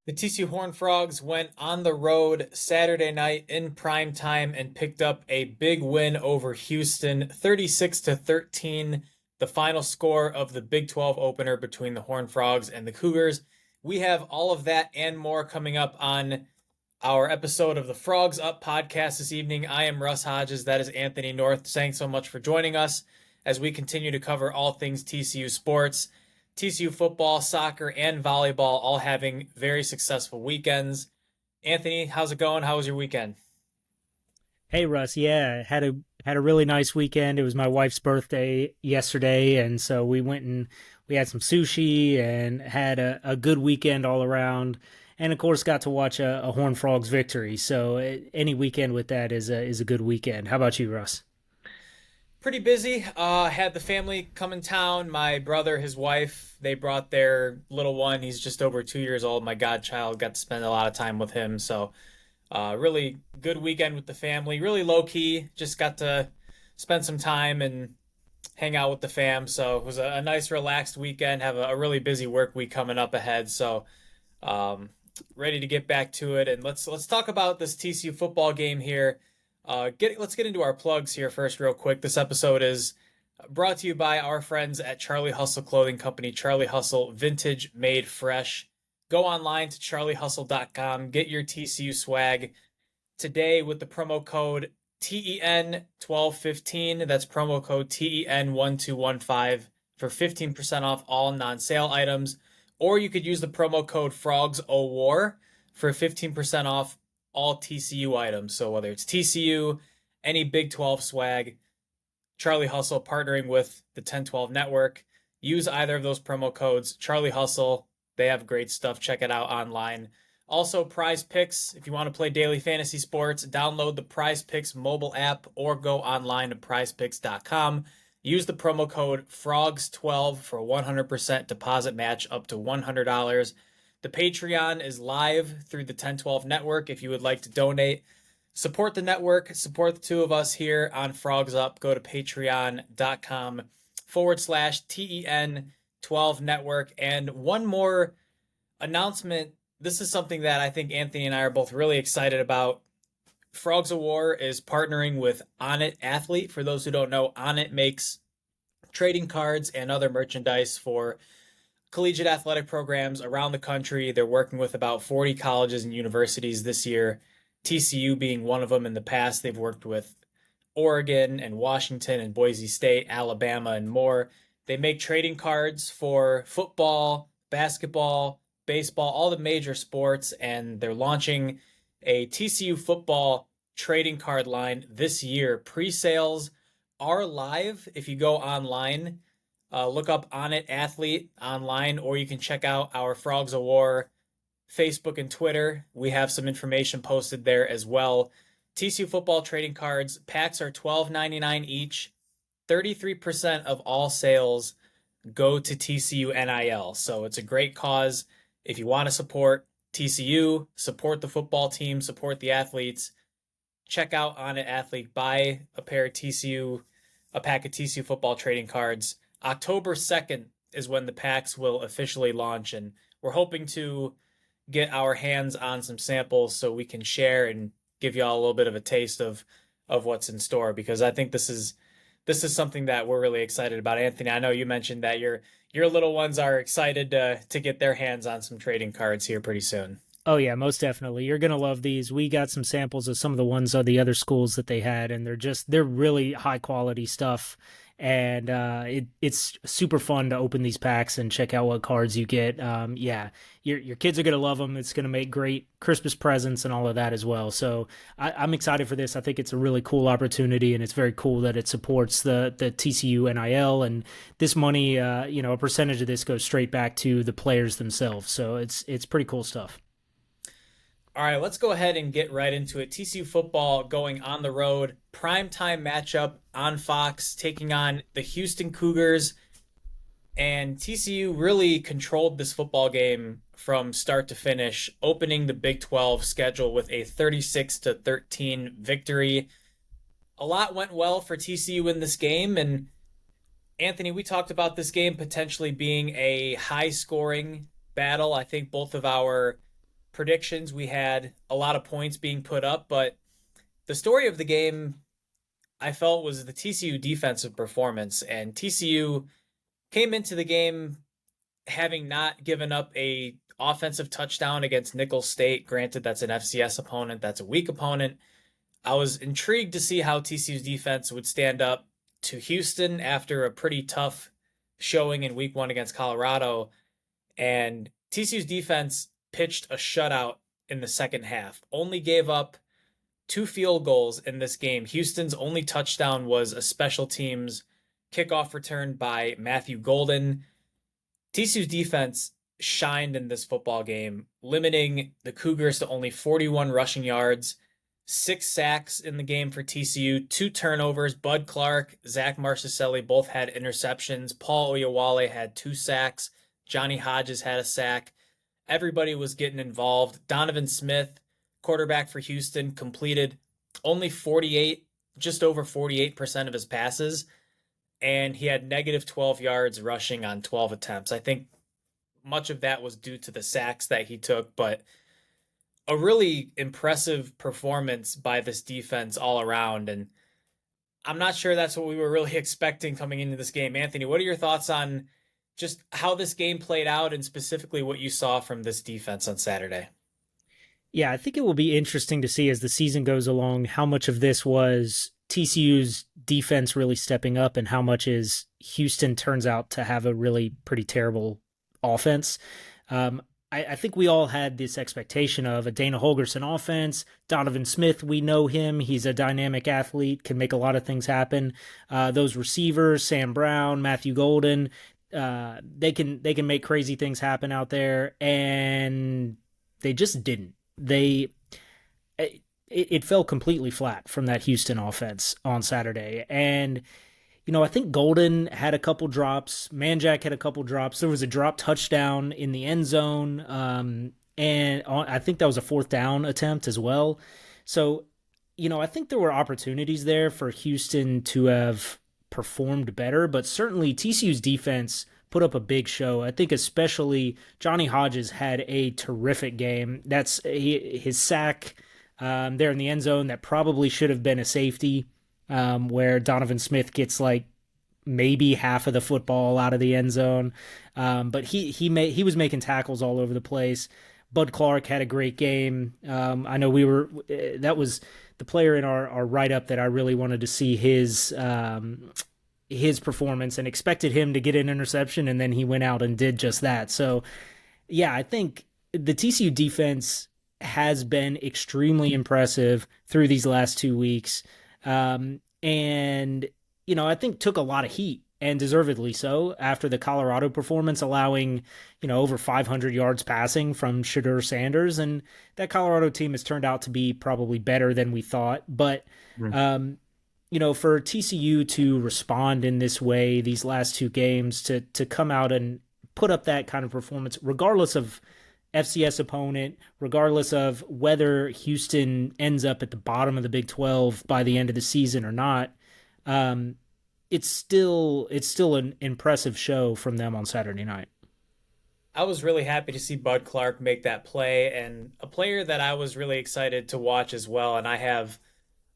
The TCU Horned Frogs went on the road Saturday night in prime time and picked up a big win over Houston, 36-13, the final score of the Big 12 opener between the Horned Frogs and the Cougars. We have all of that and more coming up on our episode of the Frogs Up podcast this evening. I am Russ Hodges. That is Anthony North. Thanks so much for joining us as we continue to cover all things TCU sports. TCU football, soccer, and volleyball all having very successful weekends. Anthony, how's it going? How was your weekend? Hey Russ, yeah, had a really nice weekend. It was my wife's birthday yesterday, and so we went and we had some sushi and had a good weekend all around. And of course, got to watch a Horned Frogs victory. So any weekend with that is a good weekend. How about you, Russ? Pretty busy. Had the family come in town. My brother, his wife, they brought their little one. He's just over 2 years old. My godchild got to spend a lot of time with him. So really good weekend with the family. Really low key. Just got to spend some time and hang out with the fam. So it was a nice, relaxed weekend. Have a really busy work week coming up ahead. So um, ready to get back to it. And let's talk about this TCU football game here. Let's get into our plugs here first, real quick. This episode is brought to you by our friends at Charlie Hustle Clothing Company. Charlie Hustle, vintage made fresh. Go online to charliehustle.com. Get your TCU swag today with the promo code TEN1215. That's promo code TEN1215 for 15% off all non-sale items. Or you could use the promo code FROGSOWAR for 15% off all TCU items. So whether it's TCU, any Big 12 swag, Charlie Hustle partnering with the 1012 network. Use either of those promo codes. Charlie Hustle, they have great stuff. Check it out online. Also, Prize Picks. If you want to play daily fantasy sports, download the Prize Picks mobile app or go online to prizepicks.com. Use the promo code FROGS12 for a 100% deposit match up to $100. The Patreon is live through the 1012 network if you would like to donate. Support the network, support the two of us here on Frogs Up. Go to patreon.com/TEN12 network. And one more announcement. This is something that I think Anthony and I are both really excited about. Frogs of War is partnering with Onnit Athlete. For those who don't know, Onnit makes trading cards and other merchandise for collegiate athletic programs around the country. They're working with about 40 colleges and universities this year, TCU being one of them. In the past, they've worked with Oregon and Washington and Boise State, Alabama, and more. They make trading cards for football, basketball, baseball, all the major sports, and they're launching a TCU football trading card line this year. Pre-sales are live. If you go online, look up Onnit Athlete online, or you can check out our Frogs of War Facebook and Twitter. We have some information posted there as well. TCU football trading cards, packs are $12.99 each. 33% of all sales go to TCU NIL. So it's a great cause. If you want to support TCU, support the football team, support the athletes, check out Onnit Athlete, buy a pair of TCU, a pack of TCU football trading cards. October 2nd is when the packs will officially launch, and we're hoping to get our hands on some samples so we can share and give y'all a little bit of a taste of what's in store, because I think this is something that we're really excited about. Anthony, I know you mentioned that your little ones are excited to get their hands on some trading cards here pretty soon. Oh yeah, most definitely. You're gonna love these. We got some samples of some of the ones of the other schools that they had, and they're really high quality stuff. And it's super fun to open these packs and check out what cards you get. Yeah, your kids are gonna love them. It's gonna make great Christmas presents and all of that as well. So I'm excited for this. I think it's a really cool opportunity, and it's very cool that it supports the TCU NIL, and this money. A percentage of this goes straight back to the players themselves. So it's pretty cool stuff. All right, let's go ahead and get right into it. TCU football going on the road, primetime matchup on Fox, taking on the Houston Cougars. And TCU really controlled this football game from start to finish, opening the Big 12 schedule with a 36-13 victory. A lot went well for TCU in this game, and Anthony, we talked about this game potentially being a high-scoring battle. I think both of our predictions. We had a lot of points being put up, but the story of the game I felt was the TCU defensive performance. And TCU came into the game having not given up a offensive touchdown against Nicholls State. Granted, that's an FCS opponent, that's a weak opponent. I was intrigued to see how TCU's defense would stand up to Houston after a pretty tough showing in week one against Colorado. And TCU's defense pitched a shutout in the second half, only gave up two field goals in this game. Houston's only touchdown was a special teams kickoff return by Matthew Golden. TCU's defense shined in this football game, limiting the Cougars to only 41 rushing yards, 6 sacks in the game for TCU, 2 turnovers. Bud Clark, Zach Marcicelli both had interceptions. Paul Oyewale had 2 sacks. Johnny Hodges had a sack. Everybody was getting involved. Donovan Smith, quarterback for Houston, completed only just over 48% of his passes, and he had negative 12 yards rushing on 12 attempts. I think much of that was due to the sacks that he took, but a really impressive performance by this defense all around. And I'm not sure that's what we were really expecting coming into this game. Anthony, what are your thoughts on just how this game played out and specifically what you saw from this defense on Saturday? Yeah, I think it will be interesting to see as the season goes along how much of this was TCU's defense really stepping up and how much is Houston turns out to have a really pretty terrible offense. I think we all had this expectation of a Dana Holgerson offense. Donovan Smith, we know him. He's a dynamic athlete, can make a lot of things happen. Those receivers, Sam Brown, Matthew Golden, they can make crazy things happen out there, and they just didn't. It fell completely flat from that Houston offense on Saturday. And I think Golden had a couple drops. Manjack had a couple drops. There was a drop touchdown in the end zone. And I think that was a fourth down attempt as well. So, I think there were opportunities there for Houston to have performed better, but certainly TCU's defense put up a big show. I think especially Johnny Hodges had a terrific game. That's his sack there in the end zone that probably should have been a safety. Where Donovan Smith gets like maybe half of the football out of the end zone, but he was making tackles all over the place. Bud Clark had a great game. I know that was the player in our write up that I really wanted to see his performance and expected him to get an interception, and then he went out and did just that. So yeah, I think the TCU defense has been extremely impressive through these last 2 weeks. And, I think took a lot of heat, and deservedly so, after the Colorado performance, allowing, over 500 yards passing from Shadur Sanders. And that Colorado team has turned out to be probably better than we thought. But, for TCU to respond in this way, these last 2 games, to come out and put up that kind of performance, regardless of FCS opponent, regardless of whether Houston ends up at the bottom of the Big 12 by the end of the season or not, it's still an impressive show from them on Saturday night. I was really happy to see Bud Clark make that play, and a player that I was really excited to watch as well. And I have,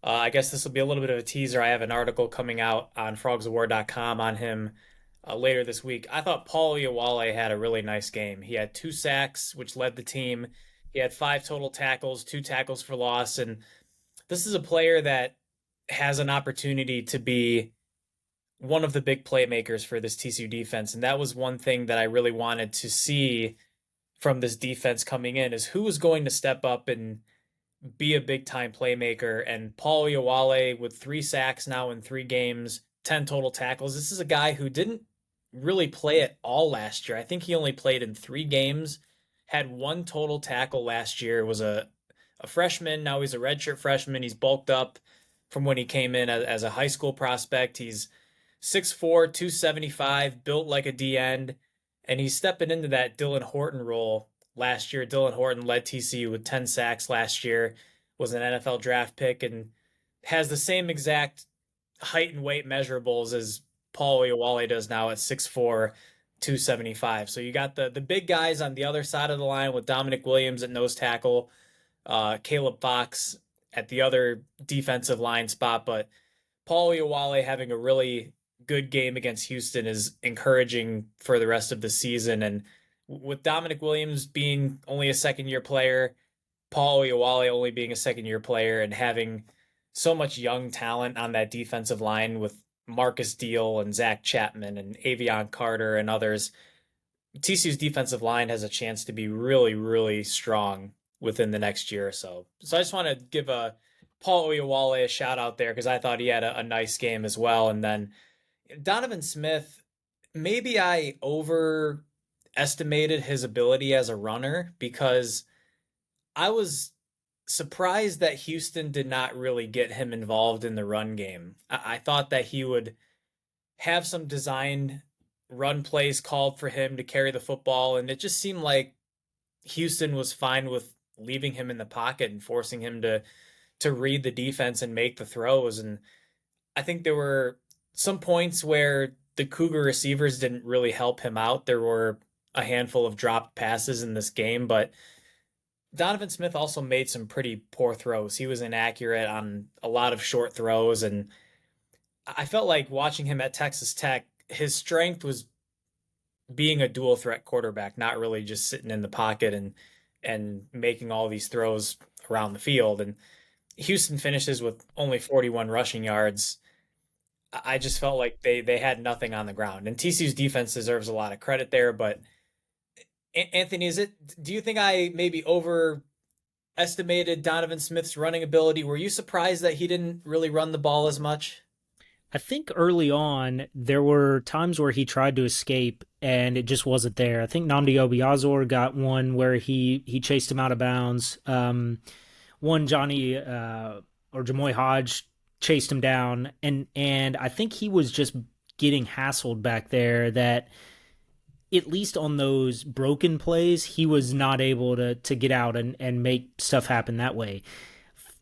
I guess this will be a little bit of a teaser. I have an article coming out on frogsaward.com on him later this week. I thought Paul Oyewale had a really nice game. He had 2 sacks, which led the team. He had 5 total tackles, 2 tackles for loss. And this is a player that has an opportunity to be one of the big playmakers for this TCU defense. And that was one thing that I really wanted to see from this defense coming in, is who was going to step up and be a big time playmaker. And Paul Oyewale, with 3 sacks now in 3 games, 10 total tackles. This is a guy who didn't really play at all last year. I think he only played in 3 games, had 1 total tackle last year, was a freshman. Now he's a redshirt freshman. He's bulked up from when he came in as a high school prospect. He's 6'4", 275, built like a D-end, and he's stepping into that Dylan Horton role last year. Dylan Horton led TCU with 10 sacks last year, was an NFL draft pick, and has the same exact height and weight measurables as Paul Oyewale does now at 6'4", 275. So you got the big guys on the other side of the line with Dominic Williams at nose tackle, Caleb Fox at the other defensive line spot. But Paul Oyewale having a really good game against Houston is encouraging for the rest of the season. And with Dominic Williams being only a second year player, Paul Oyewale only being a second year player, and having so much young talent on that defensive line with Marcus Deal and Zach Chapman and Avion Carter and others, TCU's defensive line has a chance to be really, really strong within the next year or so. So I just want to give a Paul Oyewale a shout out there because I thought he had a nice game as well. And then Donovan Smith, maybe I overestimated his ability as a runner because I was surprised that Houston did not really get him involved in the run game. I thought that he would have some designed run plays called for him to carry the football, and it just seemed like Houston was fine with leaving him in the pocket and forcing him to read the defense and make the throws. And I think there were some points where the Cougar receivers didn't really help him out. There were a handful of dropped passes in this game, but Donovan Smith also made some pretty poor throws. He was inaccurate on a lot of short throws, and I felt like watching him at Texas Tech, his strength was being a dual threat quarterback, not really just sitting in the pocket and making all these throws around the field. And Houston finishes with only 41 rushing yards. I just felt like they had nothing on the ground. And TCU's defense deserves a lot of credit there, but Anthony, do you think I maybe overestimated Donovan Smith's running ability? Were you surprised that he didn't really run the ball as much? I think early on there were times where he tried to escape and it just wasn't there. I think Nnamdi Obiazor got one where he chased him out of bounds. One Johnny or Jamoy Hodge chased him down, and I think he was just getting hassled back there. That at least on those broken plays, he was not able to get out and make stuff happen that way.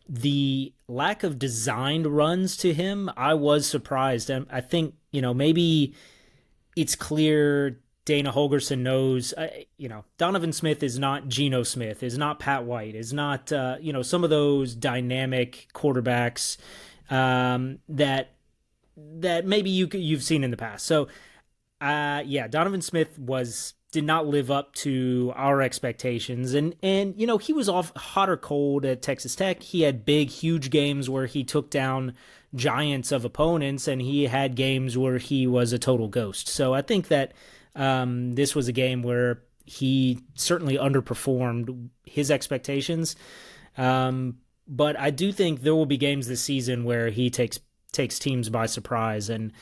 The lack of designed runs to him, I was surprised. I think, maybe it's clear Dana Holgerson knows, Donovan Smith is not Geno Smith, is not Pat White, is not, some of those dynamic quarterbacks that maybe you've seen in the past. So, Donovan Smith did not live up to our expectations. And he was off hot or cold at Texas Tech. He had big, huge games where he took down giants of opponents, and he had games where he was a total ghost. So I think that this was a game where he certainly underperformed his expectations. But I do think there will be games this season where he takes teams by surprise and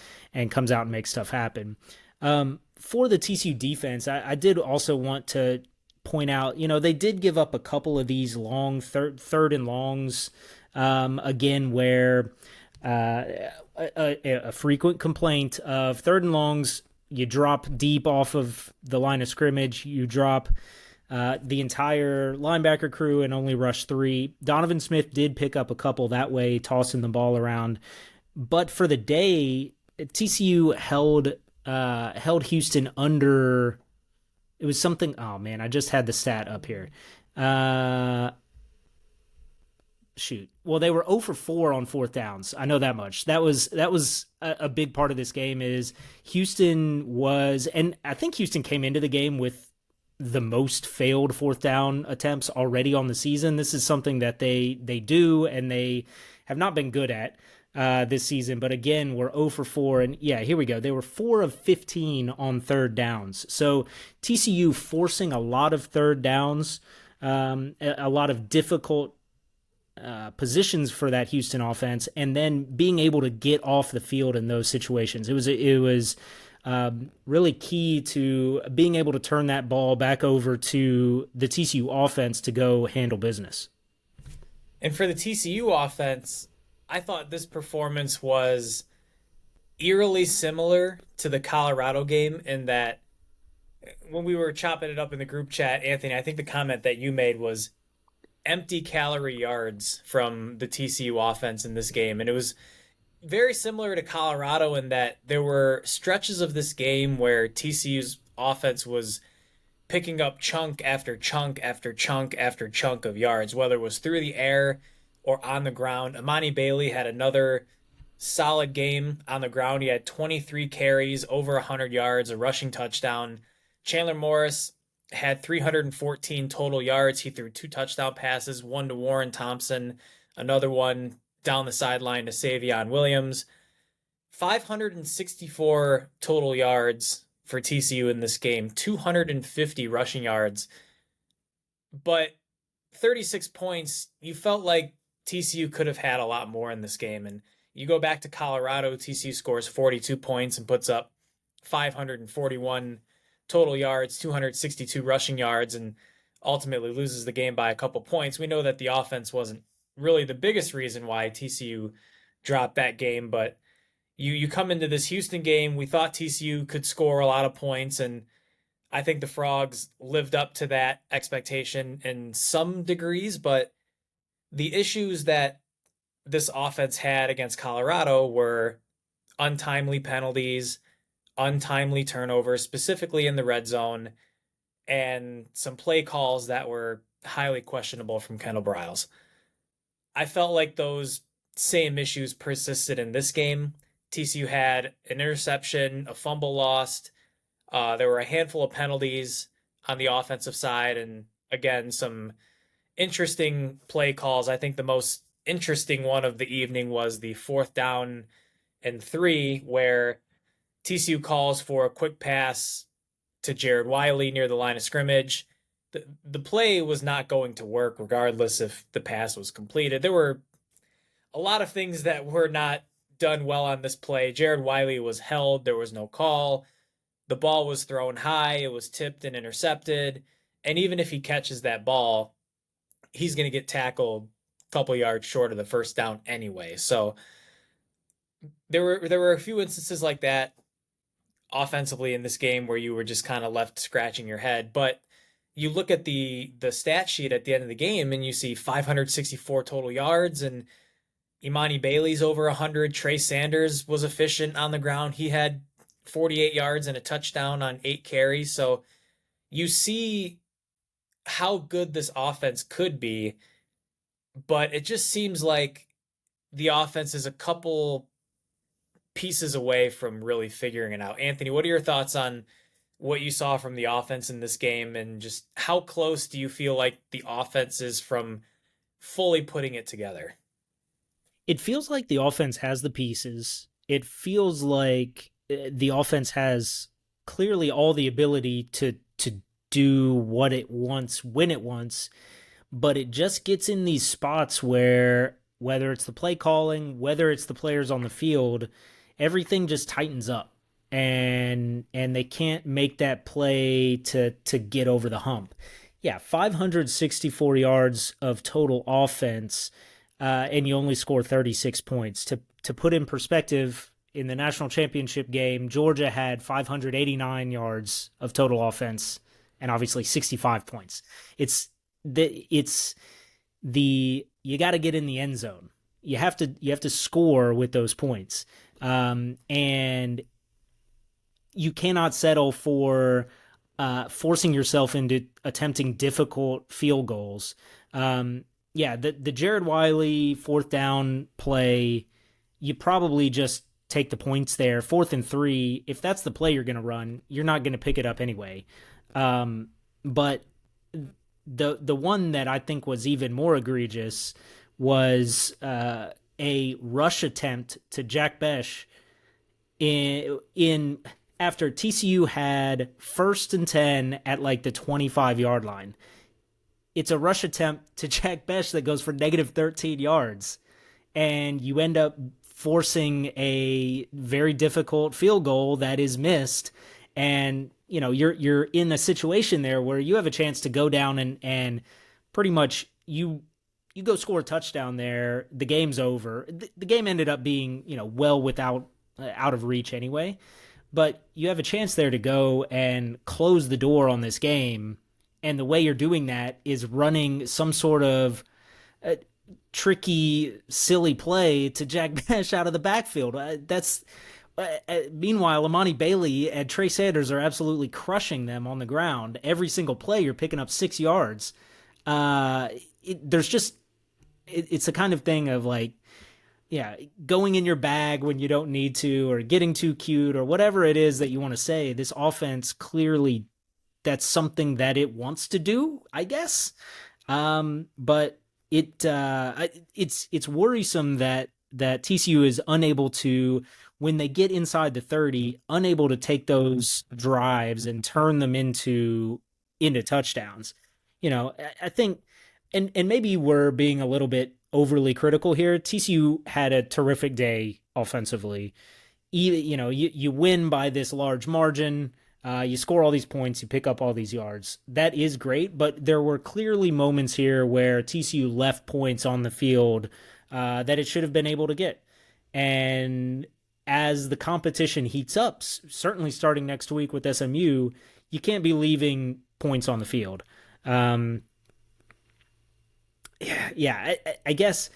comes out and makes stuff happen. For the TCU defense, I did also want to point out, they did give up a couple of these long third and longs, again, where a frequent complaint of third and longs, you drop deep off of the line of scrimmage, you drop the entire linebacker crew and only rush 3. Donovan Smith did pick up a couple that way, tossing the ball around. But for the day, TCU held Houston under. It was something. Oh man, I just had the stat up here. Shoot. Well, they were 0 for 4 on fourth downs. I know that much. That was a big part of this game. Is Houston was, and I think Houston came into the game with the most failed fourth down attempts already on the season. This is something that they do, and they have not been good at this season. But again, we're 0 for 4. And yeah, here we go. They were 4 of 15 on third downs. So TCU forcing a lot of third downs, a lot of difficult positions for that Houston offense, and then being able to get off the field in those situations. It was really key to being able to turn that ball back over to the TCU offense to go handle business. And for the TCU offense, I thought this performance was eerily similar to the Colorado game in that when we were chopping it up in the group chat, Anthony, I think the comment that you made was empty calorie yards from the TCU offense in this game. And it was very similar to Colorado in that there were stretches of this game where TCU's offense was picking up chunk after chunk after chunk after chunk of yards, whether it was through the air or on the ground. Imani Bailey had another solid game on the ground. He had 23 carries, over 100 yards, a rushing touchdown. Chandler Morris had 314 total yards. He threw 2 touchdown passes, one to Warren Thompson, another one down the sideline to Savion Williams. 564 total yards for TCU in this game, 250 rushing yards. But 36 points, you felt like TCU could have had a lot more in this game. And you go back to Colorado, TCU scores 42 points and puts up 541 total yards, 262 rushing yards, and ultimately loses the game by a couple points. We know that the offense wasn't really the biggest reason why TCU dropped that game, but you come into this Houston game, we thought TCU could score a lot of points, and I think the Frogs lived up to that expectation in some degrees, but the issues that this offense had against Colorado were untimely penalties, untimely turnovers, specifically in the red zone, and some play calls that were highly questionable from Kendall Briles. I felt like those same issues persisted in this game. TCU had an interception, a fumble lost. There were a handful of penalties on the offensive side, and again, some interesting play calls. I think the most interesting one of the evening was the 4th down and 3, where TCU calls for a quick pass to Jared Wiley near the line of scrimmage. The play was not going to work regardless if the pass was completed. There were a lot of things that were not done well on this play. Jared Wiley was held. There was no call. The ball was thrown high. It was tipped and intercepted. And even if he catches that ball, he's going to get tackled a couple yards short of the first down anyway. So there were a few instances like that offensively in this game where you were just kind of left scratching your head. But you look at the stat sheet at the end of the game and you see 564 total yards, and Imani Bailey's over 100. Trey Sanders was efficient on the ground. He had 48 yards and a touchdown on 8 carries. So you see how good this offense could be, but it just seems like the offense is a couple pieces away from really figuring it out. Anthony, what are your thoughts on what you saw from the offense in this game, and just how close do you feel like the offense is from fully putting it together? It feels like the offense has the pieces. It feels like the offense has clearly all the ability to do what it wants when it wants, but it just gets in these spots where, whether it's the play calling, whether it's the players on the field, everything just tightens up, and they can't make that play to get over the hump. Yeah, 564 yards of total offense, and you only score 36 points. To put in perspective, in the national championship game, Georgia had 589 yards of total offense and obviously 65 points. You got to get in the end zone. You have to score with those points, and you cannot settle for forcing yourself into attempting difficult field goals. The Jared Wiley 4th down play, you probably just take the points there. 4th and 3, if that's the play you're going to run, you're not going to pick it up anyway. But the one that I think was even more egregious was a rush attempt to Jack Besh in after TCU had 1st and 10 at like the 25-yard line. It's a rush attempt to Jack Besh that goes for negative 13 yards, and you end up forcing a very difficult field goal that is missed. And you're in a situation there where you have a chance to go down and pretty much you go score a touchdown there, the game's over. The game ended up being well without out of reach anyway, but you have a chance there to go and close the door on this game, and the way you're doing that is running some sort of tricky, silly play to Jack Besh out of the backfield. That's Meanwhile, Amani Bailey and Trey Sanders are absolutely crushing them on the ground. Every single play, you're picking up 6 yards. Uh, there's just it's the kind of thing of like, yeah, going in your bag when you don't need to, or getting too cute, or whatever it is that you want to say. This offense clearly, that's something that it wants to do, I guess. But it's worrisome that TCU is unable to, when they get inside the 30, unable to take those drives and turn them into touchdowns. I think, and maybe we're being a little bit overly critical here. TCU had a terrific day offensively. You win by this large margin. You score all these points, you pick up all these yards. That is great, but there were clearly moments here where TCU left points on the field that it should have been able to get. And as the competition heats up, certainly starting next week with SMU, you can't be leaving points on the field. I guess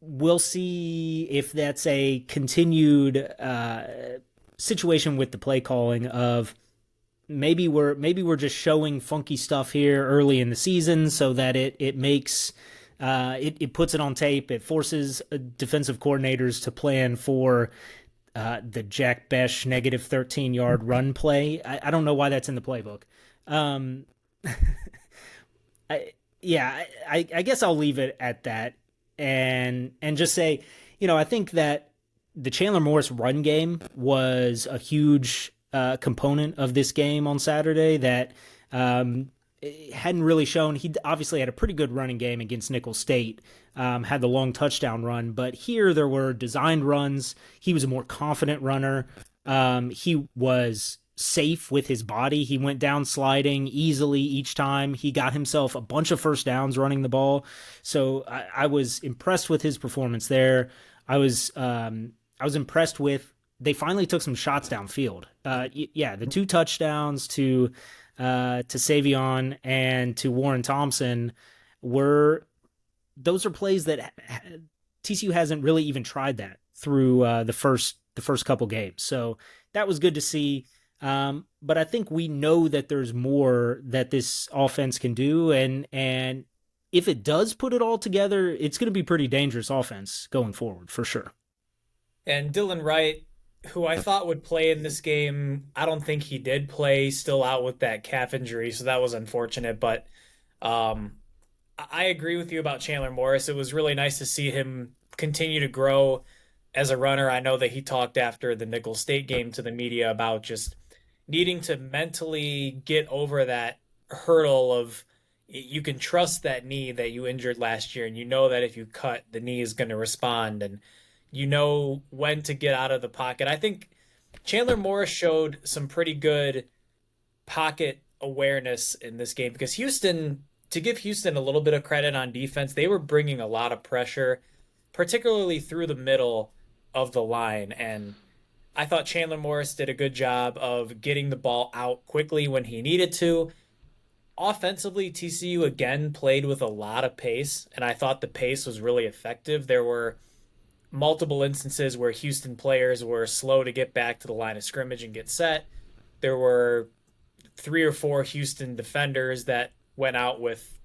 we'll see if that's a continued situation with the play calling of maybe we're just showing funky stuff here early in the season so that it makes it puts it on tape. It forces defensive coordinators to plan for the Jack Besh negative 13-yard run play. I don't know why that's in the playbook. I guess I'll leave it at that and just say, I think that the Chandler Morris run game was a huge component of this game on Saturday that hadn't really shown. He obviously had a pretty good running game against Nicholls State, had the long touchdown run, but here there were designed runs. He was a more confident runner. He was safe with his body. He went down sliding easily each time. He got himself a bunch of first downs running the ball. So I was impressed with his performance there. I was impressed with, they finally took some shots downfield. The 2 touchdowns to Savion and to Warren Thompson those are plays that TCU hasn't really even tried that through the first couple games. So that was good to see. But I think we know that there's more that this offense can do, and if it does put it all together, it's going to be pretty dangerous offense going forward for sure. And Dylan Wright, who I thought would play in this game, I don't think he did play. Still out with that calf injury, so that was unfortunate. But I agree with you about Chandler Morris. It was really nice to see him continue to grow as a runner. I know that he talked after the Nicholls State game to the media about just needing to mentally get over that hurdle of, you can trust that knee that you injured last year, and you know that if you cut, the knee is going to respond, and you know when to get out of the pocket. I think Chandler Morris showed some pretty good pocket awareness in this game, because Houston, to give Houston a little bit of credit on defense, they were bringing a lot of pressure, particularly through the middle of the line. And I thought Chandler Morris did a good job of getting the ball out quickly when he needed to. Offensively, TCU again played with a lot of pace, and I thought the pace was really effective. There were multiple instances where Houston players were slow to get back to the line of scrimmage and get set. There were 3 or 4 Houston defenders that went out with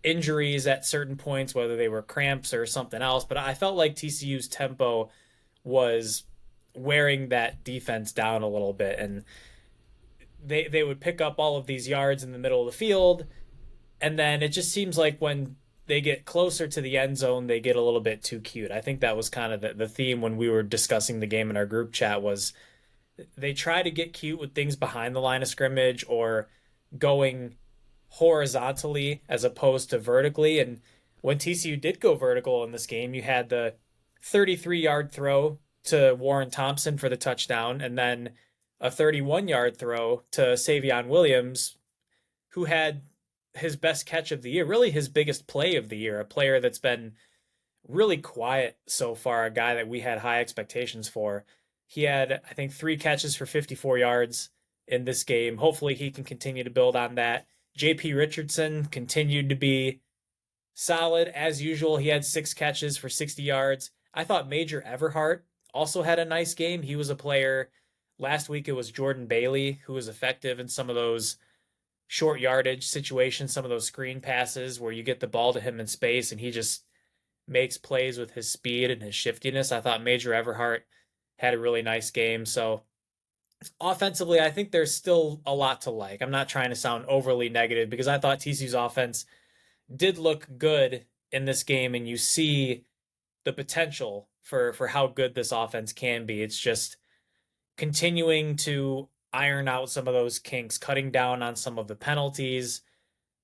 injuries at certain points, whether they were cramps or something else. But I felt like TCU's tempo was wearing that defense down a little bit, and they would pick up all of these yards in the middle of the field, and then it just seems like when they get closer to the end zone, they get a little bit too cute. I think that was kind of the theme when we were discussing the game in our group chat, was they try to get cute with things behind the line of scrimmage or going horizontally as opposed to vertically. And when TCU did go vertical in this game, you had the 33-yard throw to Warren Thompson for the touchdown, and then a 31-yard throw to Savion Williams, who had his best catch of the year, really his biggest play of the year, a player that's been really quiet so far, a guy that we had high expectations for. He had, I think, 3 catches for 54 yards in this game. Hopefully he can continue to build on that. JP Richardson continued to be solid as usual. He had 6 catches for 60 yards. I thought Major Everhart also had a nice game. He was a player. Last week it was Jordan Bailey who was effective in some of those short yardage situations, some of those screen passes where you get the ball to him in space and he just makes plays with his speed and his shiftiness. I thought Major Everhart had a really nice game. So offensively, I think there's still a lot to like. I'm not trying to sound overly negative because I thought TCU's offense did look good in this game, and you see the potential for how good this offense can be. It's just continuing to iron out some of those kinks, cutting down on some of the penalties.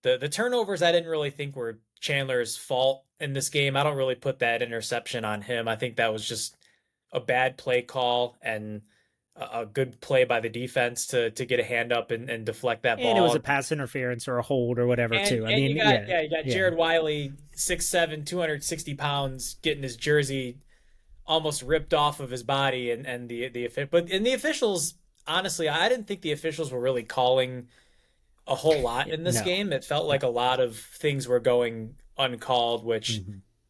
The turnovers I didn't really think were Chandler's fault in this game. I don't really put that interception on him. I think that was just a bad play call and a good play by the defense to get a hand up and deflect that And it was ball. a pass interference or a hold or whatever too. I And mean, yeah, you got yeah, Jared Wiley, 6'7", 260 pounds, getting his jersey almost ripped off of his body, and the officials, honestly, I didn't think the officials were really calling a whole lot in this no. game. It felt like a lot of things were going uncalled, which,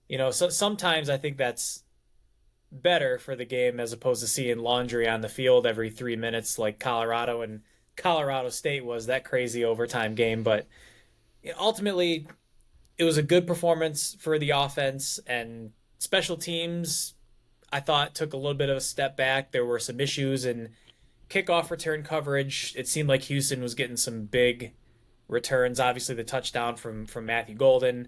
Mhm. so sometimes I think that's better for the game as opposed to seeing laundry on the field every 3 minutes like Colorado and Colorado State was that crazy overtime game. But ultimately, it was a good performance for the offense, and special teams, I thought, took a little bit of a step back. There were some issues in kickoff return coverage. It seemed like Houston was getting some big returns. Obviously, the touchdown from Matthew Golden.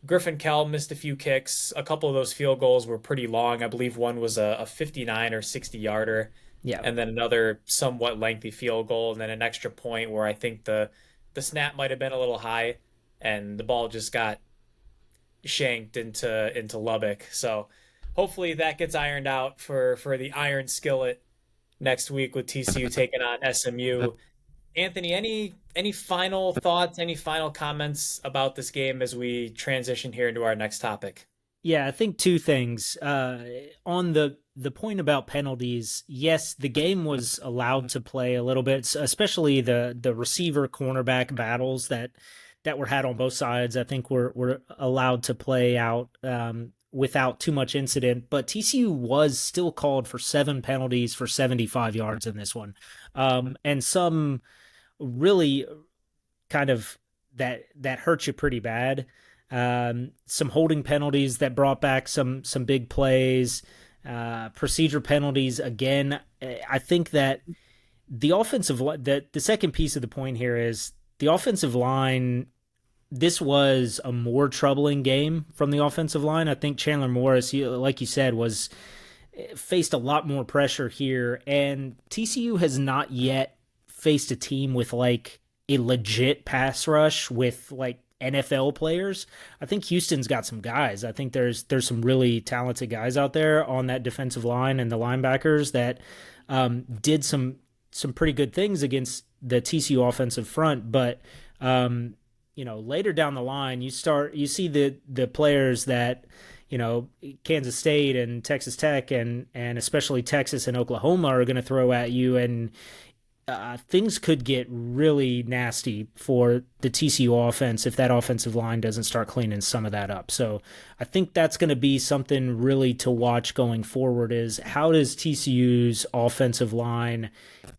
Griffin Kell missed a few kicks. A couple of those field goals were pretty long. I believe one was a 59 or 60 yarder, Yeah. and then another somewhat lengthy field goal, and then an extra point where I think the snap might have been a little high, and the ball just got shanked into Lubbock. So hopefully that gets ironed out for the Iron Skillet next week with TCU taking on SMU. Anthony, any final thoughts, any final comments about this game as we transition here into our next topic? Yeah, I think two things. On the point about penalties, yes, the game was allowed to play a little bit, especially the receiver cornerback battles that were had on both sides. I think were allowed to play out without too much incident. But TCU was still called for 7 penalties for 75 yards in this one, and some really kind of that hurt you pretty bad. Some holding penalties that brought back some big plays, procedure penalties. Again, I think that the offensive the second piece of the point here is the offensive line. This was a more troubling game from the offensive line. I think Chandler Morris, like you said, was faced a lot more pressure here, and TCU has not yet faced a team with like a legit pass rush with like NFL players. I think Houston's got some guys. I think there's some really talented guys out there on that defensive line and the linebackers that did some pretty good things against the TCU offensive front. But later down the line, you see the players that Kansas State and Texas Tech and especially Texas and Oklahoma are going to throw at you, and things could get really nasty for the TCU offense if that offensive line doesn't start cleaning some of that up. So I think that's going to be something really to watch going forward is how does TCU's offensive line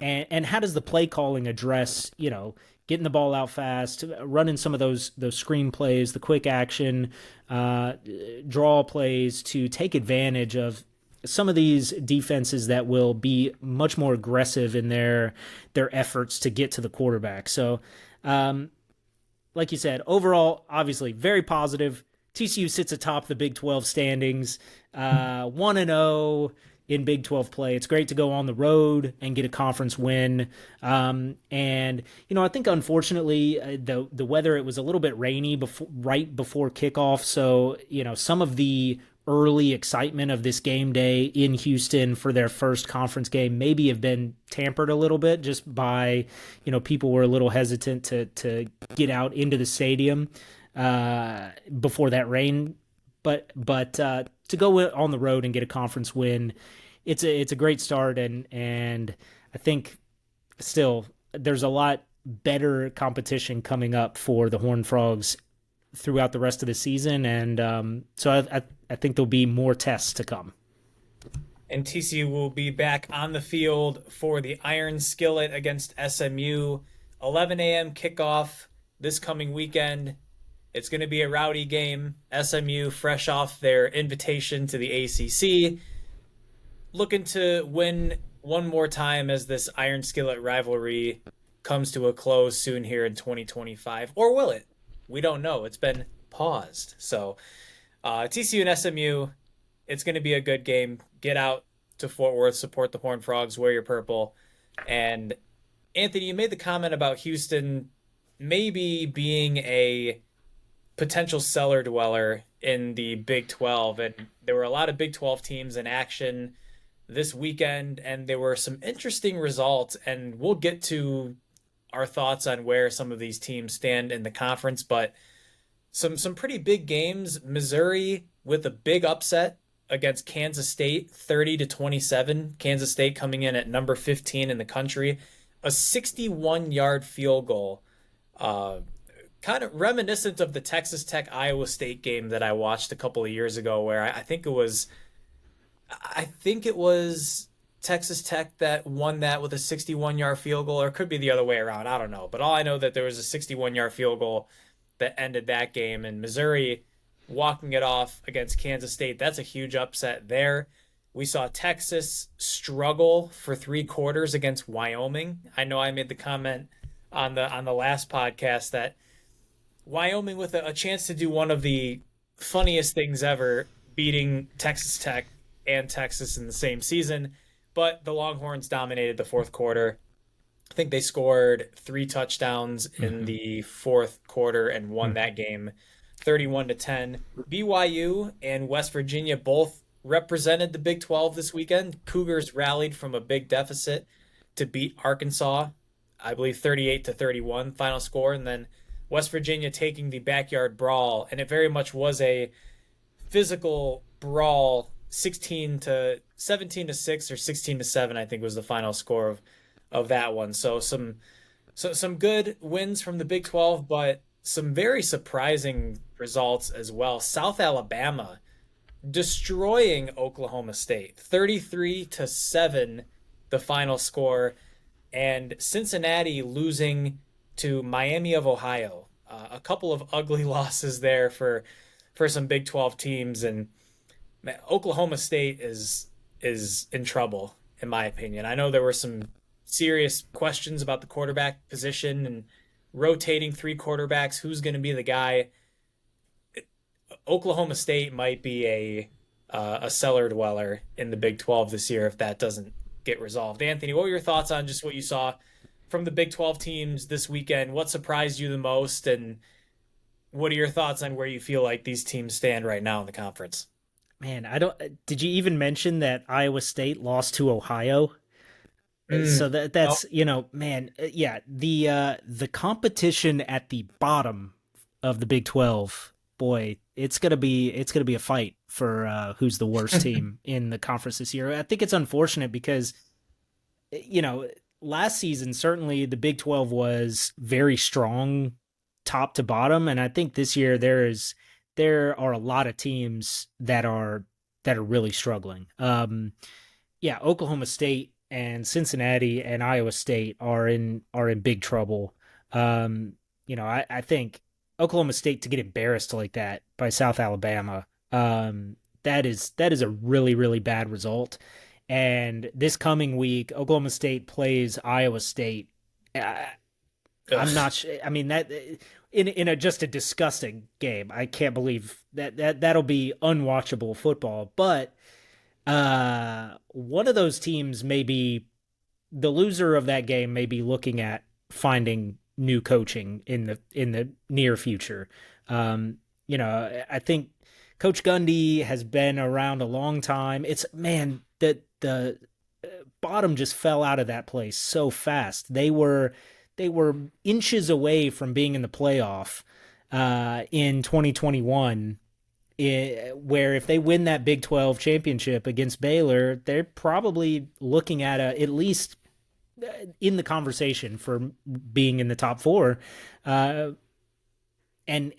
and how does the play calling address, getting the ball out fast, running some of those screen plays, the quick action, draw plays to take advantage of some of these defenses that will be much more aggressive in their efforts to get to the quarterback. So, like you said, overall, obviously very positive. TCU sits atop the Big 12 standings, 1-0 in Big 12 play. It's great to go on the road and get a conference win. And I think unfortunately the weather, it was a little bit rainy right before kickoff. So, some of the early excitement of this game day in Houston for their first conference game maybe have been tampered a little bit just by, people were a little hesitant to get out into the stadium before that rain. But to go on the road and get a conference win, it's a great start, and I think still there's a lot better competition coming up for the Horned Frogs throughout the rest of the season, and so I think there'll be more tests to come. and TCU will be back on the field for the Iron Skillet against SMU. 11 a.m. kickoff this coming weekend. It's going to be a rowdy game. SMU, fresh off their invitation to the ACC, looking to win one more time as this Iron Skillet rivalry comes to a close soon here in 2025. Or will it? We don't know. It's been paused. So TCU and SMU, it's going to be a good game. Get out to Fort Worth, support the Horned Frogs, wear your purple. And Anthony, you made the comment about Houston maybe being a potential cellar dweller in the Big 12. And there were a lot of Big 12 teams in action this weekend, and there were some interesting results. And we'll get to our thoughts on where some of these teams stand in the conference, but some pretty big games. Missouri with a big upset against Kansas State, 30-27. Kansas State coming in at number 15 in the country. A 61-yard field goal. Kind of reminiscent of the Texas Tech Iowa State game that I watched a couple of years ago, where I think it was Texas Tech that won that with a 61-yard field goal, or it could be the other way around. I don't know. But all I know that there was a 61-yard field goal that ended that game, and Missouri walking it off against Kansas State. That's a huge upset there. We saw Texas struggle for 3 quarters against Wyoming. I know I made the comment on the last podcast that Wyoming, with a chance to do one of the funniest things ever, beating Texas Tech and Texas in the same season, but the Longhorns dominated the fourth quarter. I think they scored 3 touchdowns in the fourth quarter and won that game 31-10. BYU and West Virginia both represented the Big 12 this weekend. Cougars rallied from a big deficit to beat Arkansas, I believe 38-31 final score, and then West Virginia taking the backyard brawl, and it very much was a physical brawl, 17-6 or 16-7, I think was the final score of that one. So some good wins from the Big 12, but some very surprising results as well. South Alabama destroying Oklahoma State, 33-7, the final score, and Cincinnati losing to Miami of Ohio. A couple of ugly losses there for some Big 12 teams, and man, Oklahoma State is in trouble, in my opinion. I know there were some serious questions about the quarterback position and rotating 3 quarterbacks. Who's going to be the guy? Oklahoma State might be a cellar dweller in the Big 12 this year if that doesn't get resolved. Anthony, what were your thoughts on just what you saw from the Big 12 teams this weekend? What surprised you the most, and what are your thoughts on where you feel like these teams stand right now in the conference? Man, did you even mention that Iowa State lost to Ohio? So that's, man, yeah, the competition at the bottom of the Big 12, boy, it's gonna be a fight for who's the worst team in the conference this year. I think it's unfortunate because, last season certainly the Big 12 was very strong top to bottom, and I think this year there are a lot of teams that are really struggling. Oklahoma State and Cincinnati and Iowa State are in big trouble. I think Oklahoma State to get embarrassed like that by South Alabama, that is a really, really bad result. And this coming week, Oklahoma State plays Iowa State. I'm not sure. I mean, that in a just a disgusting game. I can't believe that'll be unwatchable football. But one of those teams may be the loser of that game. May be looking at finding new coaching in the near future. I think Coach Gundy has been around a long time. It's that the bottom just fell out of that place so fast. They were inches away from being in the playoff in 2021, where if they win that Big 12 championship against Baylor, they're probably looking at at least in the conversation for being in the top 4. And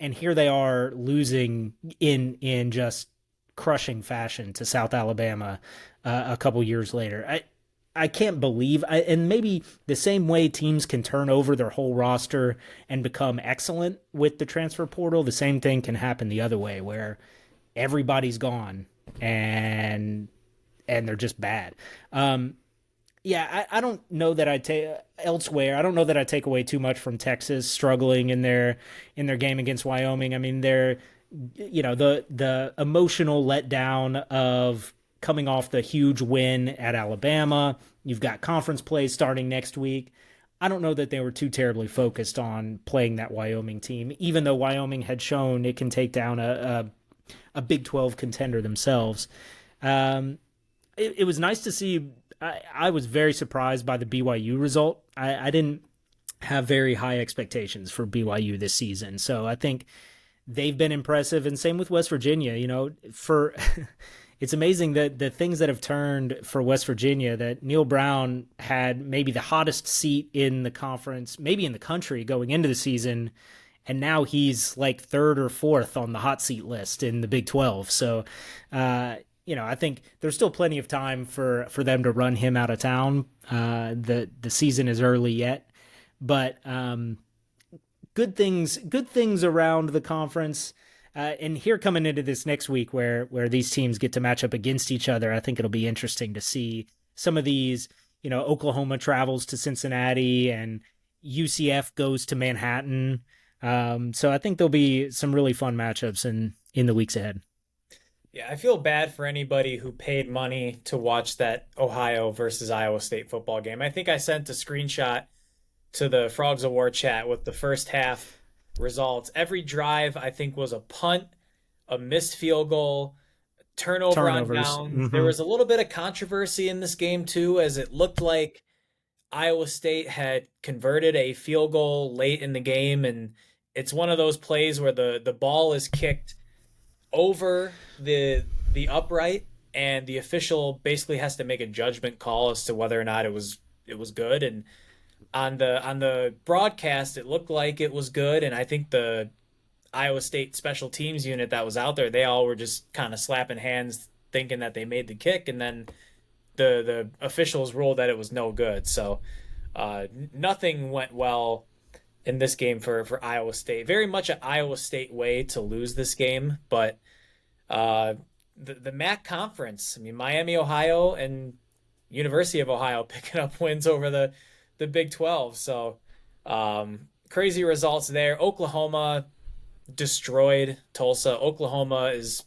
here they are losing in just crushing fashion to South Alabama a couple years later. I can't believe, and maybe the same way teams can turn over their whole roster and become excellent with the transfer portal, the same thing can happen the other way where everybody's gone and they're just bad. I don't know that I take elsewhere. I don't know that I take away too much from Texas struggling in their game against Wyoming. I mean, they're the emotional letdown of coming off the huge win at Alabama. You've got conference play starting next week. I don't know that they were too terribly focused on playing that Wyoming team, even though Wyoming had shown it can take down a Big 12 contender themselves. It was nice to see. I was very surprised by the BYU result. I didn't have very high expectations for BYU this season. So I think they've been impressive, and same with West Virginia. It's amazing that the things that have turned for West Virginia, that Neil Brown had maybe the hottest seat in the conference, maybe in the country going into the season, and now he's like third or fourth on the hot seat list in the Big 12. So, I think there's still plenty of time for them to run him out of town. The season is early yet, but good things around the conference. And here coming into this next week where these teams get to match up against each other, I think it'll be interesting to see some of these, Oklahoma travels to Cincinnati and UCF goes to Manhattan. So I think there'll be some really fun matchups in the weeks ahead. Yeah, I feel bad for anybody who paid money to watch that Ohio versus Iowa State football game. I think I sent a screenshot to the Frogs of War chat with the first half results. Every drive, I think, was a punt, a missed field goal, turnovers on down. Mm-hmm. There was a little bit of controversy in this game, too, as it looked like Iowa State had converted a field goal late in the game, and it's one of those plays where the ball is kicked over the upright, and the official basically has to make a judgment call as to whether or not it was good. And on the broadcast, it looked like it was good, and I think the Iowa State special teams unit that was out there, they all were just kind of slapping hands, thinking that they made the kick, and then the officials ruled that it was no good. So nothing went well in this game for Iowa State. Very much an Iowa State way to lose this game, but the MAC conference, I mean, Miami, Ohio, and University of Ohio picking up wins over the Big 12. So crazy results there. Oklahoma destroyed Tulsa. Oklahoma is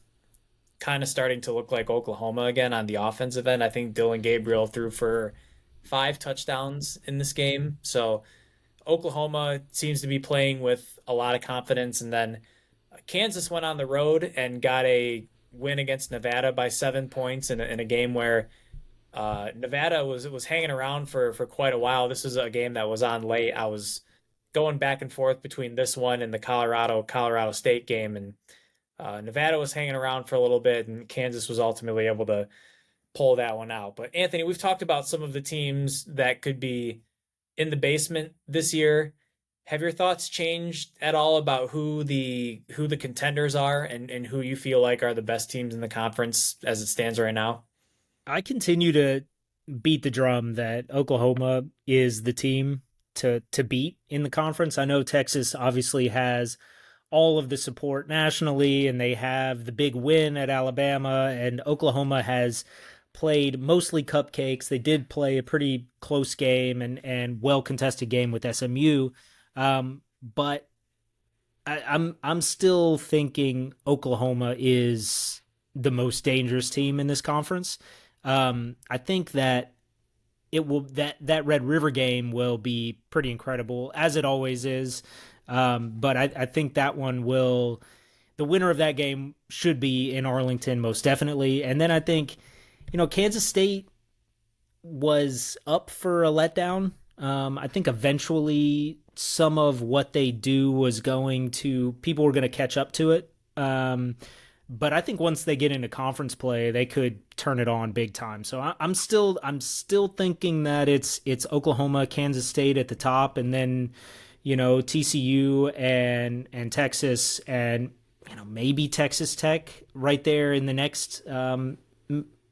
kind of starting to look like Oklahoma again on the offensive end. I think Dylan Gabriel threw for 5 touchdowns in this game. So Oklahoma seems to be playing with a lot of confidence. And then Kansas went on the road and got a win against Nevada by 7 points in a game where Nevada was hanging around for quite a while. This was a game that was on late. I was going back and forth between this one and the Colorado State game, and Nevada was hanging around for a little bit, and Kansas was ultimately able to pull that one out. But Anthony, we've talked about some of the teams that could be in the basement this year. Have your thoughts changed at all about who the contenders are and who you feel like are the best teams in the conference as it stands right now? I continue to beat the drum that Oklahoma is the team to beat in the conference. I know Texas obviously has all of the support nationally, and they have the big win at Alabama, and Oklahoma has played mostly cupcakes. They did play a pretty close game and well-contested game with SMU, but I'm still thinking Oklahoma is the most dangerous team in this conference. I think that that Red River game will be pretty incredible, as it always is. But I think that one the winner of that game should be in Arlington, most definitely. And then I think, Kansas State was up for a letdown. I think eventually some of what they do was people were going to catch up to it. But I think once they get into conference play, they could turn it on big time. So I'm still thinking that it's Oklahoma, Kansas State at the top, and then TCU and Texas and maybe Texas Tech right there in the next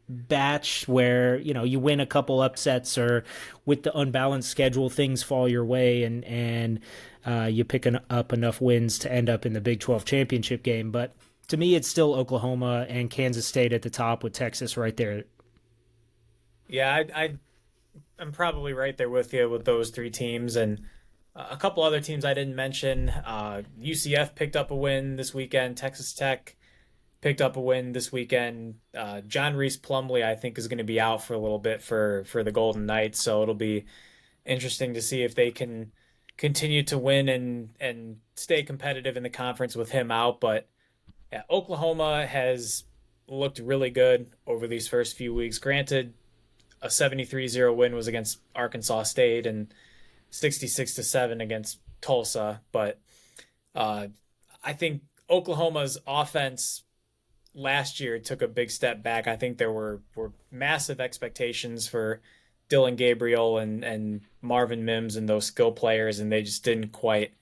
batch where you win a couple upsets, or with the unbalanced schedule things fall your way, and you pick up enough wins to end up in the Big 12 championship game. But to me, it's still Oklahoma and Kansas State at the top, with Texas right there. Yeah, I'm probably right there with you with those three teams, and a couple other teams I didn't mention. UCF picked up a win this weekend. Texas Tech picked up a win this weekend. John Reese Plumlee, I think, is going to be out for a little bit for the Golden Knights, so it'll be interesting to see if they can continue to win and stay competitive in the conference with him out. But yeah, Oklahoma has looked really good over these first few weeks. Granted, a 73-0 win was against Arkansas State and 66-7 against Tulsa, but I think Oklahoma's offense last year took a big step back. I think there were massive expectations for Dylan Gabriel and Marvin Mims and those skill players, and they just didn't quite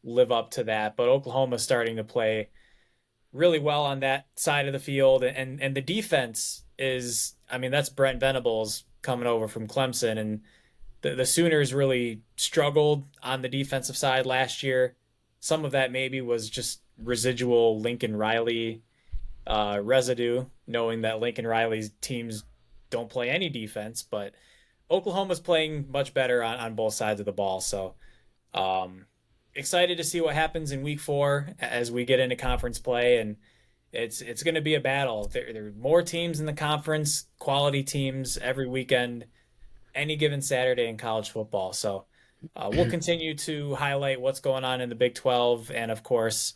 live up to that. But Oklahoma's starting to play really well on that side of the field, and the defense is, I mean, that's Brent Venables coming over from Clemson, and the Sooners really struggled on the defensive side last year. Some of that maybe was just residual Lincoln Riley residue, knowing that Lincoln Riley's teams don't play any defense, but Oklahoma's playing much better on both sides of the ball. So excited to see what happens in week 4 as we get into conference play, and it's going to be a battle. There are more teams in the conference, quality teams every weekend, any given Saturday in college football. So we'll continue to highlight what's going on in the Big 12, and of course,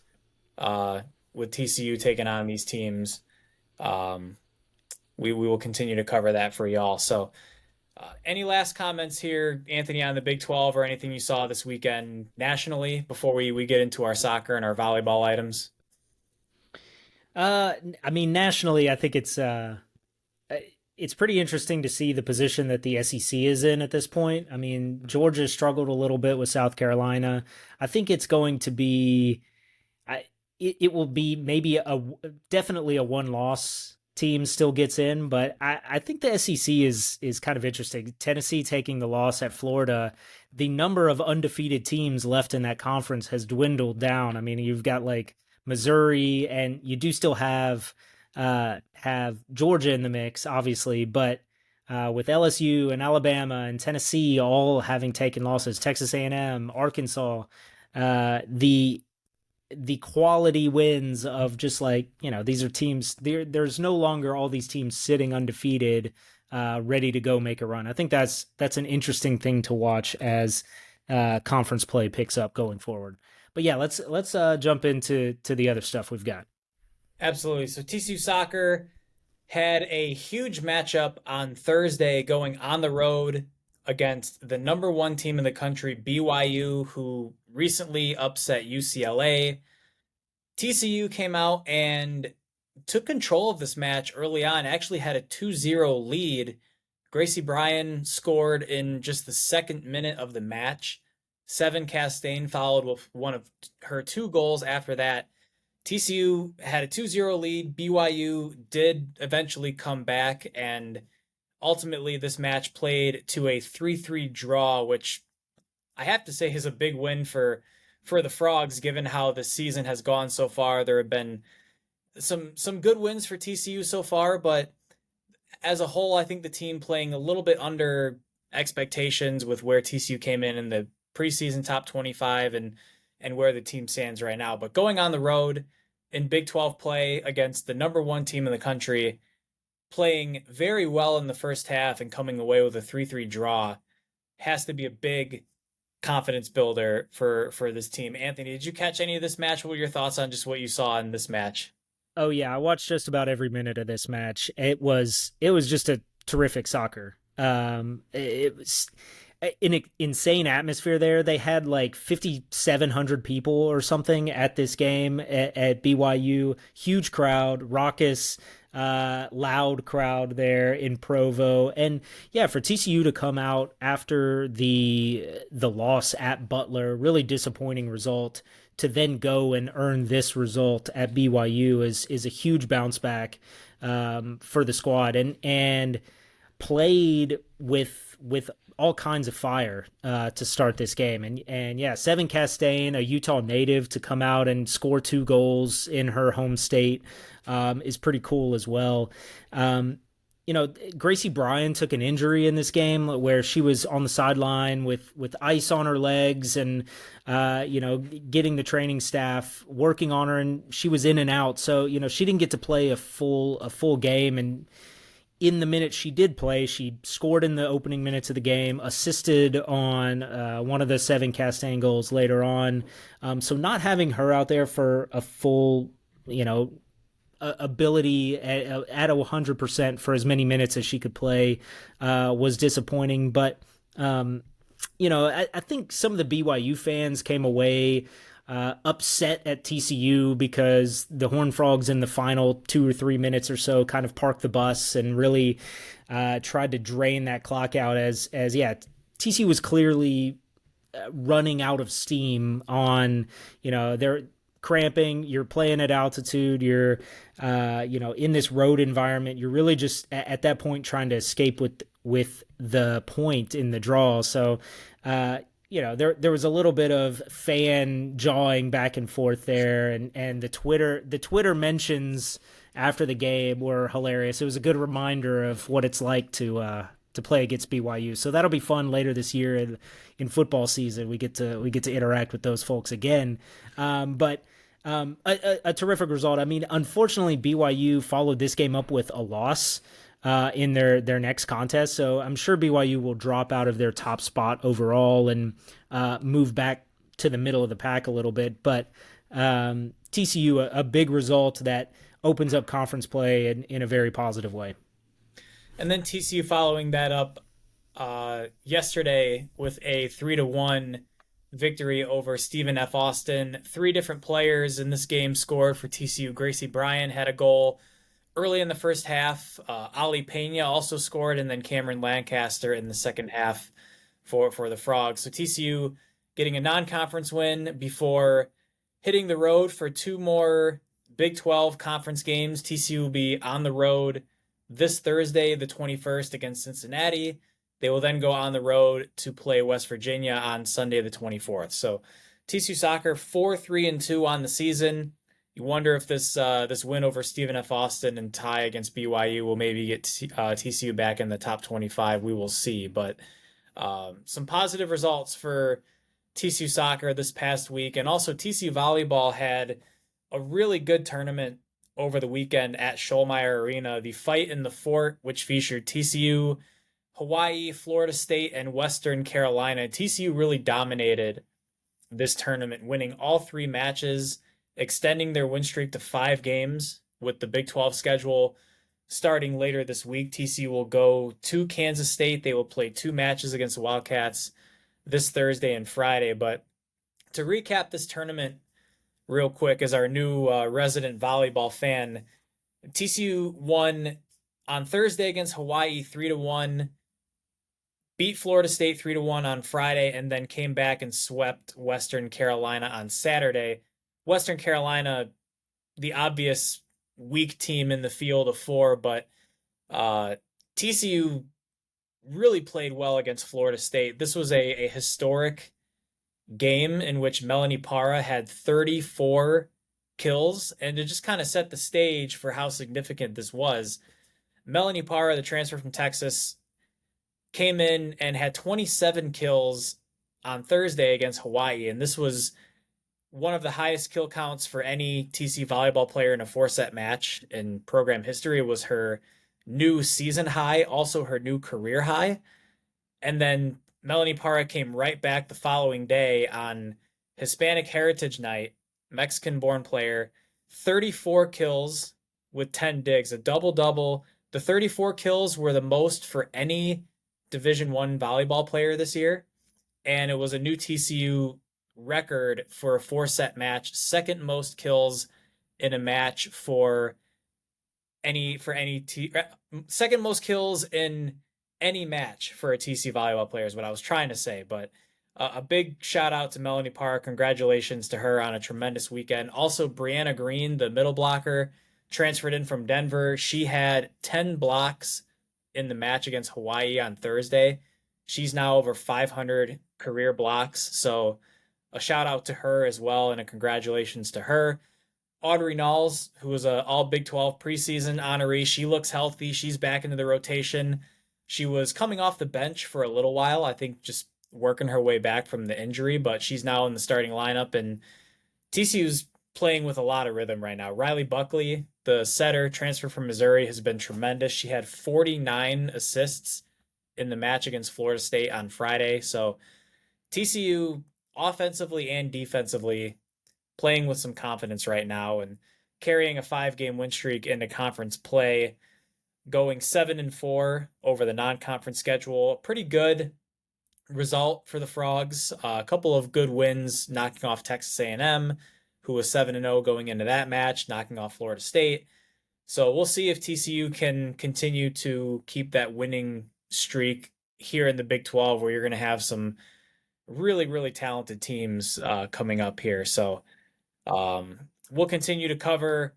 with TCU taking on these teams, we will continue to cover that for y'all. So any last comments here, Anthony, on the Big 12 or anything you saw this weekend nationally before we get into our soccer and our volleyball items? I mean, nationally, I think it's pretty interesting to see the position that the SEC is in at this point. I mean, Georgia struggled a little bit with South Carolina. I think it's going to be, it will be maybe definitely a one-loss team still gets in, but I think the SEC is kind of interesting. Tennessee taking the loss at Florida. The number of undefeated teams left in that conference has dwindled down. I mean, you've got like Missouri, and you do still have Georgia in the mix, obviously, but with LSU and Alabama and Tennessee all having taken losses, Texas A&M, Arkansas, the quality wins of just like, these are teams, there's no longer all these teams sitting undefeated, ready to go make a run. I think that's an interesting thing to watch as conference play picks up going forward. But yeah, let's jump into the other stuff we've got. Absolutely. So TCU Soccer had a huge matchup on Thursday going on the road against the number 1 team in the country, BYU, who recently upset UCLA. TCU came out and took control of this match early on, actually had a 2-0 lead. Gracie Bryan scored in just the second minute of the match. Seven Castaigne followed with one of her 2 goals after that. TCU had a 2-0 lead. BYU did eventually come back, and ultimately this match played to a 3-3 draw, which I have to say is a big win for the Frogs, given how the season has gone so far. There have been some good wins for TCU so far, but as a whole, I think the team playing a little bit under expectations with where TCU came in the preseason top 25 and where the team stands right now. But going on the road in Big 12 play against the number 1 team in the country, playing very well in the first half and coming away with a 3-3 draw has to be a big confidence builder for this team. Anthony, did you catch any of this match? What were your thoughts on just what you saw in this match? Oh yeah, I watched just about every minute of this match. It was just a terrific soccer. It was an insane atmosphere there. They had like 5,700 people or something at this game at BYU. Huge crowd, raucous, loud crowd there in Provo. And yeah, for TCU to come out after the loss at Butler, really disappointing result, to then go and earn this result at BYU is a huge bounce back for the squad, and played with all kinds of fire to start this game. And yeah, Seven Castaigne, a Utah native, to come out and score 2 goals in her home state is pretty cool as well. Gracie Bryan took an injury in this game where she was on the sideline with ice on her legs and, getting the training staff working on her, and she was in and out. So, she didn't get to play a full game. And in the minutes she did play, she scored in the opening minutes of the game, assisted on one of the Seven Castaigne goals later on. So not having her out there for a full, ability at 100% for as many minutes as she could play was disappointing. But, I think some of the BYU fans came away upset at TCU because the Horned Frogs in the final 2 or 3 minutes or so kind of parked the bus and really tried to drain that clock out as TCU was clearly running out of steam on, their cramping. You're playing at altitude, you're in this road environment. You're really just at that point trying to escape with the point in the draw. So there was a little bit of fan jawing back and forth there, and the Twitter mentions after the game were hilarious. It was a good reminder of what it's like to play against BYU. So that'll be fun later this year in football season. We get to interact with those folks again. But a terrific result. I mean, unfortunately, BYU followed this game up with a loss in their next contest. So I'm sure BYU will drop out of their top spot overall and move back to the middle of the pack a little bit. But TCU, a big result that opens up conference play in a very positive way. And then TCU following that up yesterday with a 3-1 victory over Stephen F. Austin. 3 different players in this game scored for TCU. Gracie Bryan had a goal early in the first half. Ali Pena also scored, and then Cameron Lancaster in the second half for the Frogs. So TCU getting a non-conference win before hitting the road for 2 more Big 12 conference games. TCU will be on the road this Thursday, the 21st, against Cincinnati. They will then go on the road to play West Virginia on Sunday, the 24th. So TCU Soccer 4-3-2 on the season. You wonder if this win over Stephen F. Austin and tie against BYU will maybe get TCU back in the top 25. We will see. But some positive results for TCU Soccer this past week. And also TCU Volleyball had a really good tournament over the weekend at Schollmeyer Arena. The Fight in the Fort, which featured TCU, Hawaii, Florida State, and Western Carolina. TCU really dominated this tournament, winning all 3 matches, extending their win streak to 5 games with the Big 12 schedule starting later this week. TCU will go to Kansas State. They will play 2 matches against the Wildcats this Thursday and Friday. But to recap this tournament real quick, as our new resident volleyball fan, TCU won on Thursday against Hawaii 3-1, beat Florida State 3-1 on Friday, and then came back and swept Western Carolina on Saturday. Western Carolina, the obvious weak team in the field of 4, but TCU really played well against Florida State. This was a historic game in which Melanie Parra had 34 kills, and to just kind of set the stage for how significant this was, Melanie Parra, the transfer from Texas, came in and had 27 kills on Thursday against Hawaii, and this was one of the highest kill counts for any TC volleyball player in a 4-set match in program history. It was her new season high, also her new career high. And then Melanie Parra came right back the following day on Hispanic Heritage Night, Mexican-born player, 34 kills with 10 digs, a double-double. The 34 kills were the most for any Division I volleyball player this year, and it was a new TCU record for a 4-set match, second most kills in a match for second most kills in any match for a TC volleyball player is what I was trying to say. But A big shout out to Melanie Parr. Congratulations to her on a tremendous weekend. Also, Brianna Green, the middle blocker, transferred in from Denver. She had 10 blocks in the match against Hawaii on Thursday. She's now over 500 career blocks. So, a shout out to her as well, and a congratulations to her. Audrey Knowles, who was a All Big 12 preseason honoree, she looks healthy. She's back into the rotation. She was coming off the bench for a little while, I think, just working her way back from the injury, but she's now in the starting lineup, and TCU's playing with a lot of rhythm right now. Riley Buckley, the setter, transfer from Missouri, has been tremendous. She had 49 assists in the match against Florida State on Friday. So TCU offensively and defensively playing with some confidence right now and carrying a 5-game win streak into conference play, going 7-4 over the non-conference schedule. Pretty good result for the Frogs. A couple of good wins, knocking off Texas A&M, who was 7-0 going into that match, knocking off Florida State. So we'll see if TCU can continue to keep that winning streak here in the Big 12, where you're going to have some really, really talented teams coming up here. So we'll continue to cover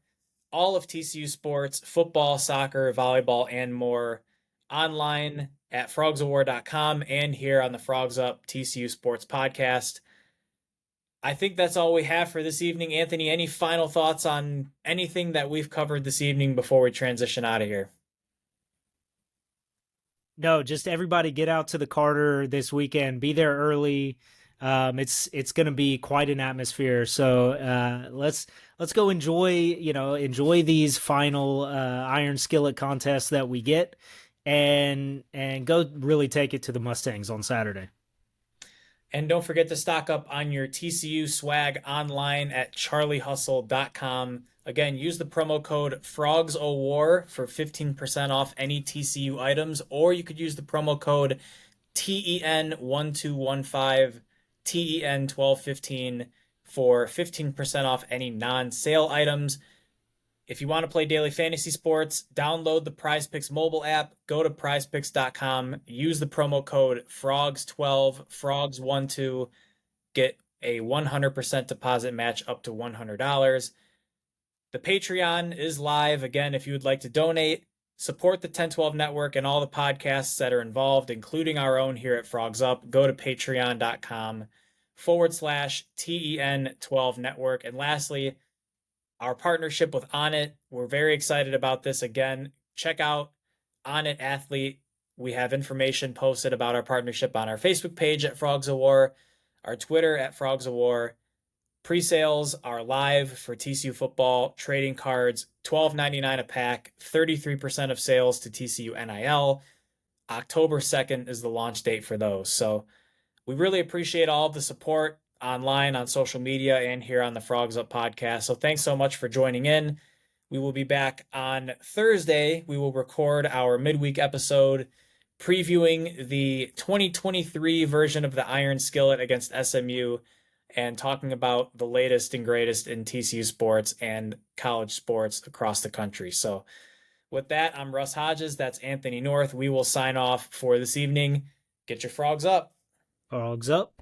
all of TCU sports, football, soccer, volleyball, and more online at frogsawar.com and here on the Frogs Up TCU Sports Podcast. I think that's all we have for this evening. Anthony, any final thoughts on anything that we've covered this evening before we transition out of here? No, just everybody get out to the Carter this weekend. Be there early. It's going to be quite an atmosphere. So let's go enjoy these final Iron Skillet contests that we get, and go really take it to the Mustangs on Saturday. And don't forget to stock up on your TCU swag online at charliehustle.com. Again, use the promo code FROGSOWAR for 15% off any TCU items, or you could use the promo code TEN1215, TEN1215 for 15% off any non-sale items. If you want to play daily fantasy sports, download the PrizePicks mobile app, go to prizepicks.com, use the promo code FROGS12, FROGS12, get a 100% deposit match up to $100. The Patreon is live. Again, if you would like to donate, support the 1012 Network and all the podcasts that are involved, including our own here at Frogs Up, go to patreon.com/TEN12 Network. And lastly, our partnership with Onnit. We're very excited about this. Again, check out Onnit Athlete. We have information posted about our partnership on our Facebook page at Frogs of War, our Twitter at Frogs of War. Pre-sales are live for TCU football trading cards, $12.99 a pack, 33% of sales to TCU NIL. October 2nd is the launch date for those. So we really appreciate all of the support online, on social media, and here on the Frogs Up podcast. So thanks so much for joining in. We will be back on Thursday. We will record our midweek episode previewing the 2023 version of the Iron Skillet against SMU and talking about the latest and greatest in TCU sports and college sports across the country. So with that, I'm Russ Hodges. That's Anthony North. We will sign off for this evening. Get your frogs up. Frogs up.